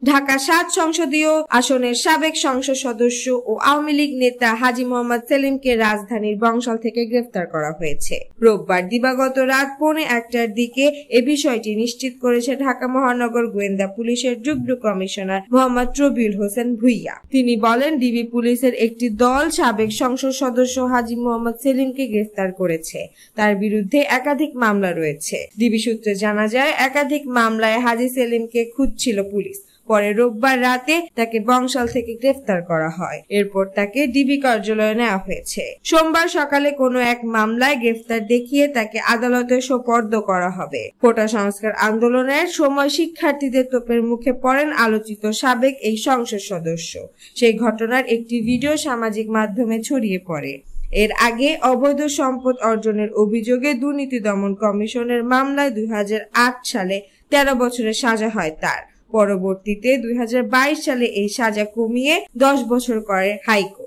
ঢাকা ৭ সংসদীয় আসনের সাবেক সংসদ সদস্য ও আওয়ামী লীগ নেতা হাজী মোহাম্মদ সেলিমকে রাজধানীর বংশাল থেকে গ্রেফতার করা হয়েছে। রোববার দিবাগত রাত ১:১টার দিকে এ বিষয়টি নিশ্চিত করেছে ঢাকা মহানগর গোয়েন্দা পুলিশের যুগ্ম কমিশনার মোহাম্মদ রবিউল হোসেন ভূঁইয়া। তিনি বলেন, ডিবি পুলিশের একটি দল সাবেক সংসদ সদস্য হাজী মোহাম্মদ সেলিমকে গ্রেফতার করেছে। তার বিরুদ্ধে একাধিক মামলা রয়েছে। ডিবি সূত্রে জানা যায়, একাধিক মামলায় হাজী সেলিমকে খুঁজছিল পুলিশ। পরে রোববার রাতে তাকে বংশাল থেকে গ্রেফতার করা হয়। এরপর তাকে ডিবি কার্যালয়ে নেওয়া হয়েছে। সোমবার সকালে কোনো এক মামলায় গ্রেফতার দেখিয়ে তাকে আদালতে সোপর্দ করা হবে। কোটা সংস্কার আন্দোলনের সময় শিক্ষার্থীদের তোপের মুখে পড়েন আলোচিত সাবেক এই সংসদ সদস্য। সেই ঘটনার একটি ভিডিও সামাজিক মাধ্যমে ছড়িয়ে পড়ে। এর আগে অবৈধ সম্পদ অর্জনের অভিযোগে দুর্নীতি দমন কমিশনের মামলায় ২০০৮ সালে ১৩ বছরের সাজা হয় তার। পরবর্তীতে ২০২২ সালে এই সাজা কমিয়ে ১০ বছর করে হাইকোর্ট।